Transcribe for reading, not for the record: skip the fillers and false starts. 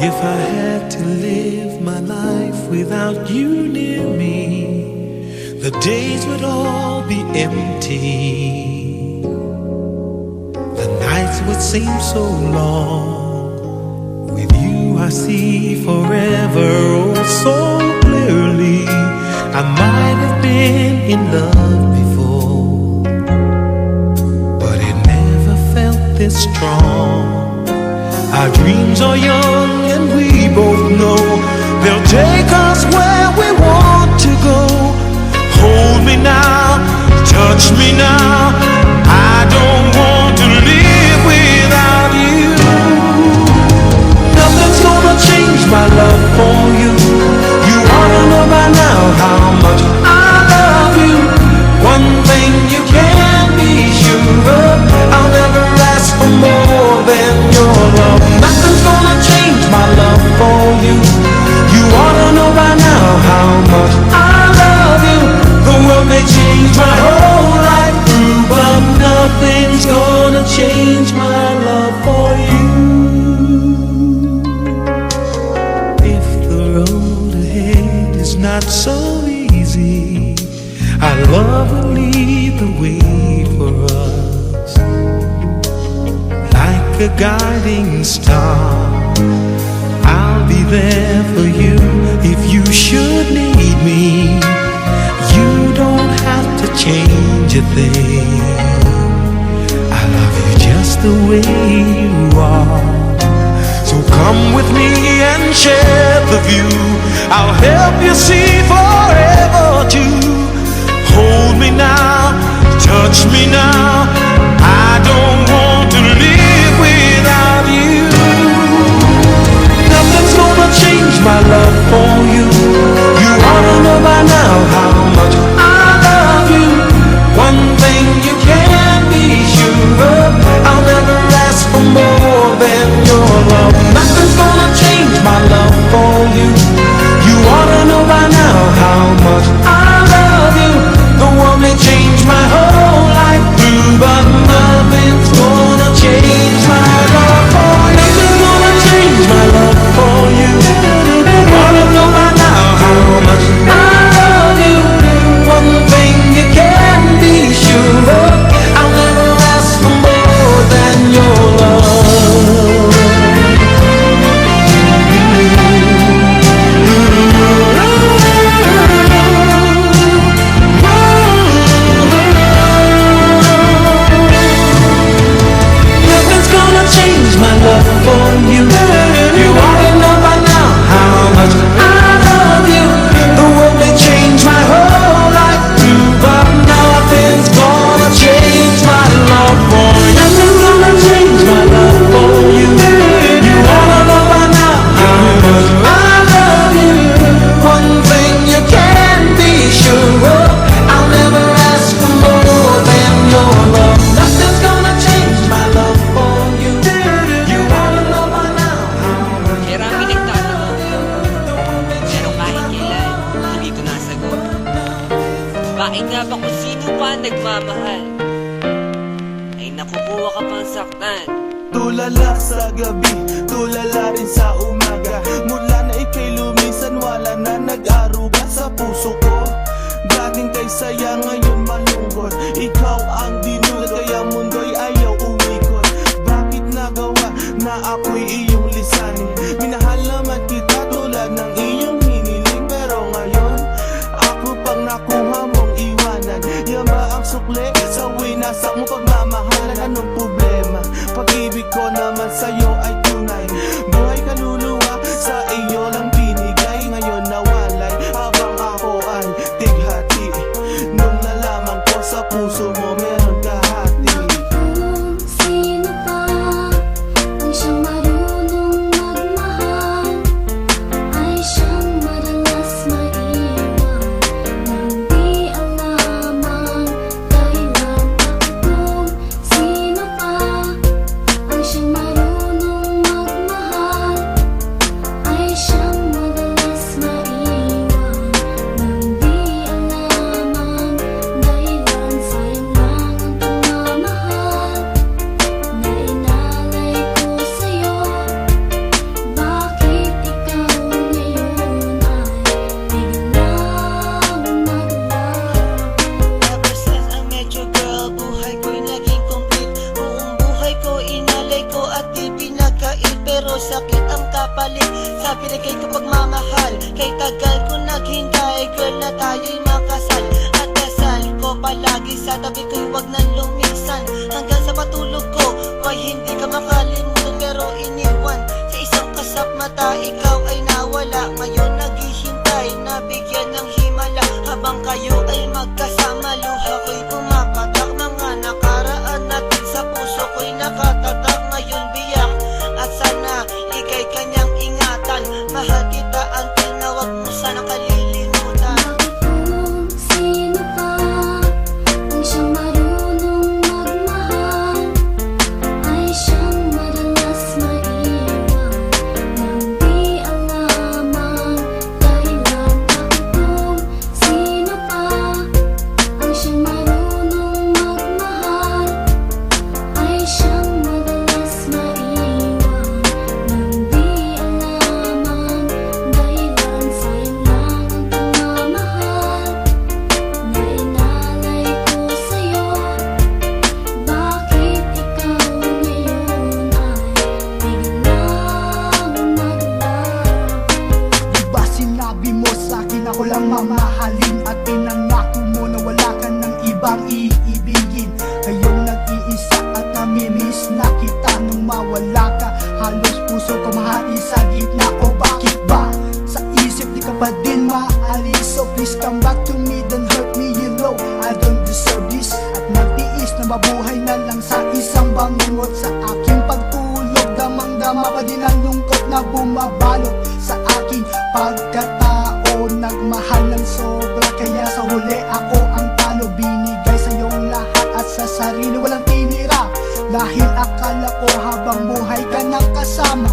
If I had to live my life without you near me, the days would all be empty. The nights would seem so long. With you I see forever oh so clearly. I might have been in love before, but it never felt this strong. Our dreams are young and we both know they'll take us where we want to go. Hold me now, touch me now, I don't want to live without you. Nothing's gonna change my love for you. You ought to know by now how much I love you. One thing you can be sure of, I'll never ask for more than your love. Nothing's gonna change my love for you. You ought to know by now how much I love you. The world may change my whole life through, but nothing's gonna change my love for you. If the road ahead is not so easy, our love will lead the way for us. Like a guiding star, I'll be there for you if you should need me. You don't have to change a thing. I love you just the way you are. So come with me and share the view. I'll help you see forever too. Hold me now, touch me now, I don't want to live without you. Nothing's gonna change my love for you. You ought to know by now how much I love you. One thing you can be sure of, I'll never ask for more than your love. Nothing's gonna change my love for you. You ought to know by now how much I love you. The world may change my whole life through, but nothing's gonna change my love for you. Nothing's gonna change my love for you. You ought to know by now how much I love you. One thing you can be sure of, I'll never ask for more than your love. Nothing's gonna change my love for you. You ought to know by now how much I love you. The world may change my whole life through, but nothing's gonna change my love for you. Nothing's gonna change my love for you. You ought to know by now how much I love you. One thing you can be sure of, I'll never ask for more than your love. Nothing's gonna change my love for you. You ought to know by now how much Marami nagtatanong, pero kahit kailan, hindi ko nasagot. Bakit nga ba kung sino pa ang nagmamahal, ay nakukuha ka pang saktan? Tulala sa gabi, tulala rin sa umaga. Mula na ika'y lumisan, wala na nag-aruga sa puso ko. Dating kay saya, ngayon malungkot. Ikaw ang dinulat, kaya mundo'y ayaw umikot. Bakit nagawa na ako'y iyong lisanin? Minahal naman kita tulad ng iyong hiniling, pero ngayon ako pang nakuha mong iwanan. Yan ba ang sukli sa winasak mo pagmamahalan? Anong problema? Pag-ibig ko naman sa'yo ay tunay. Buhay kaluluwa sa iyo lang binigay. Ngayon nawalay habang ako ay tighati. Nung nalaman ko sa puso mo meron kahati. Kung sino pa ang siyang marunong magmahal, ay siyang madalas maiwan nang di alam ang dahilan. Kung sino pa ang siyang marunong at di pinagkait, pero sakit ang kapalit sa binigay ko pagmamahal. Kay tagal ko naghintay, girl, na tayo'y makasal. At dasal ko palagi sa tabi ko'y wag na lumisan, hanggang sa patulog ko, why hindi ka makalimutan pero iniwan. Sa isang kasap mata, ikaw ay nawala. Ngayon naghihintay na bigyan ng himala, habang kayo ay magkasama. Luha ko'y pumapatak, mga nakaraan natin sa puso ko'y nakatatak. Ngayon biyak at sana ika'y kanyang ingatan. Mahal kita until na wag mo sanang kalilimutan. Bakit kung sino pa ang siyang marunong magmahal ay siyang madalas maiwan nang di alam ang dahilan? Bakit kung sino pa ang siyang marunong magmahal ay siyang madalas maiwan nang di alam ang dahilan? Sayang lang ang pagmamahal na inalay ko sa'yo. Bakit ikaw ngayon ay biglang naglaho? Diba sinabi mo sa'kin ako lang mamahalin, at pinangako mo na wala ka ng ibang iibigin. Ngayong nag-iisa at namimiss na kita, nung mawala ka halos puso ko mahali sa gitna. O bakit ba sa isip di ka pa din maalis? So please come back to me, don't hurt me, you know I don't deserve this. At nagtiis na mabuhay na lang sa isang bangungot. Sa aking pagtulog, damang-dama pa din ang lungkot na bumabalot sa aking pagkatao. Nagmahal ng sobra, kaya sa huli ako ang talo. Binigay sa iyong lahat at sa sarili walang tinira, dahil akala ko habang buhay ka nang kasama.